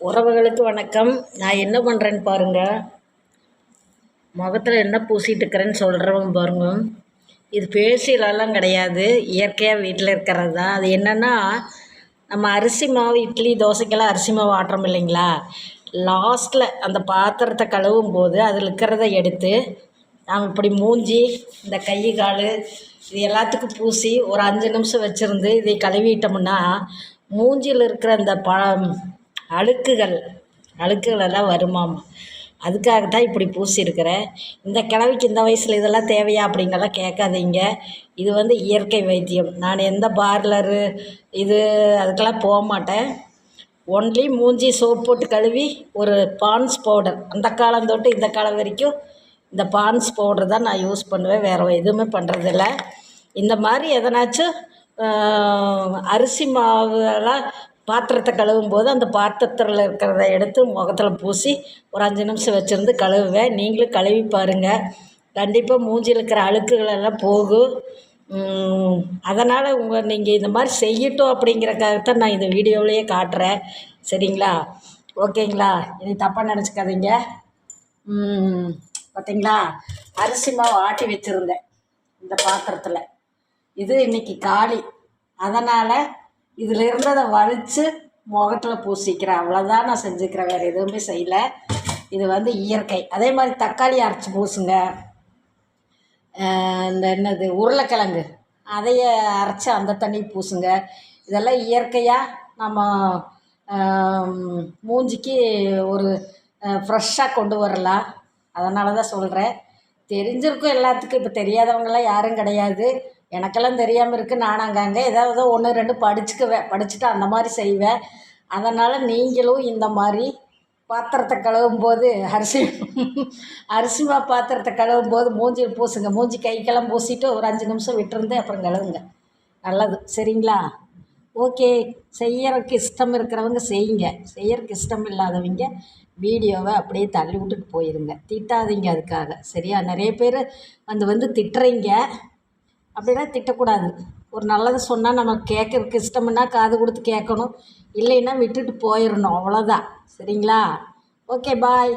உறவுகளுக்கு வணக்கம். நான் என்ன பண்ணுறேன்னு பாருங்கள். முகத்தில் என்ன பூசிட்டு இருக்கிறேன்னு சொல்கிறவங்க பாருங்க. இது ஃபேஷியலெல்லாம் கிடையாது, இயற்கையாக வீட்டில் இருக்கிறது தான். அது என்னென்னா, நம்ம அரிசி மாவு இட்லி தோசைக்கெல்லாம் அரிசி மாவு ஆட்டுறோம் இல்லைங்களா, லாஸ்ட்டில் அந்த பாத்திரத்தை கழுவும் போது அதில் இருக்கிறத எடுத்து நாம் இப்படி மூஞ்சி இந்த கை கால் இது எல்லாத்துக்கும் பூசி ஒரு 5 நிமிஷம் வச்சுருந்து இதை கழுவிட்டோம்னா மூஞ்சியில் இருக்கிற அந்த அழுக்குகள் எல்லாம் வருமாம். அதுக்காகத்தான் இப்படி பூசியிருக்கிறேன். இந்த கிழவிக்கு இந்த வயசில் இதெல்லாம் தேவையா அப்படிங்கலாம் கேட்காதீங்க. இது வந்து இயற்கை வைத்தியம். நான் எந்த பார்லரு இது அதுக்கெல்லாம் போக மாட்டேன். ஒன்லி மூஞ்சி சோப் போட்டு கழுவி ஒரு பான்ஸ் பவுடர், அந்த காலம் தொட்டு இந்த காலம் வரைக்கும் இந்த பான்ஸ் பவுடர் தான் நான் யூஸ் பண்ணுவேன். வேறு எதுவுமே பண்ணுறதில்ல. இந்த மாதிரி எதனாச்சும் அரிசி மாவுலாம் பாத்திரத்தை கழுவும் போது அந்த பாத்திரத்தில் இருக்கிறத எடுத்து முகத்தில் பூசி ஒரு 5 நிமிஷம் வச்சுருந்து கழுவுவேன். நீங்களும் கழுவி பாருங்கள். கண்டிப்பாக மூஞ்சியில் இருக்கிற அழுக்குகளெல்லாம் போகும். அதனால் நீங்கள் இந்த மாதிரி செய்யட்டும் அப்படிங்கிறக்காகத்தான் நான் இந்த வீடியோவிலேயே காட்டுறேன். சரிங்களா? ஓகேங்களா? இனி தப்பாக நினச்சிக்காதீங்க. பார்த்தீங்களா, அரிசி மாவு ஆட்டி வச்சுருந்தேன் இந்த பாத்திரத்தில். இது இன்றைக்கி காலி. அதனால் இதில் இருந்ததை வலித்து முகத்தில் பூசிக்கிறேன். அவ்வளோதான் நான் செஞ்சுக்கிறேன், வேறு எதுவுமே செய்யலை. இது வந்து இயற்கை. அதே மாதிரி தக்காளி அரைச்சி பூசுங்க. இந்த என்னது உருளைக்கிழங்கு அதையே அரைச்சி அந்த தண்ணி பூசுங்க. இதெல்லாம் இயற்கையாக நம்ம மூஞ்சிக்கு ஒரு ஃப்ரெஷ்ஷாக கொண்டு வரலாம். அதனால தான் சொல்கிறேன். தெரிஞ்சிருக்கும் எல்லாத்துக்கும். இப்போ தெரியாதவங்களாம் யாரும் கிடையாது. எனக்கெல்லாம் தெரியாமல் இருக்குது. நான் அங்கங்கே ஏதாவது 1 2 படிச்சுட்டு அந்த மாதிரி செய்வேன். அதனால் நீங்களும் இந்த மாதிரி பாத்திரத்தை கழுவும் போது அரிசி மாவு பாத்திரத்தை கழுவும் போது மூஞ்சியில் பூசுங்க. மூஞ்சி கைக்கெல்லாம் பூசிட்டு ஒரு 5 நிமிஷம் விட்டுருந்து அப்புறம் கழுவுங்க. நல்லது. சரிங்களா? ஓகே. செய்யறதுக்கு இஷ்டம் இருக்கிறவங்க செய்யுங்க. செய்யறதுக்கு இஷ்டம் இல்லாதவங்க வீடியோவை அப்படியே தள்ளி விட்டுட்டு போயிடுங்க. திட்டாதீங்க அதுக்காக. சரியா? நிறைய பேர் வந்து திட்டுறீங்க. அப்படிலாம் திட்டக்கூடாது. ஒரு நல்லது சொன்னால் நம்ம கேட்கறதுக்கு இஷ்டம்னா காது கொடுத்து கேட்கணும். இல்லைன்னா விட்டுட்டு போயிடணும். அவ்வளோதான். சரிங்களா? ஓகே, பாய்.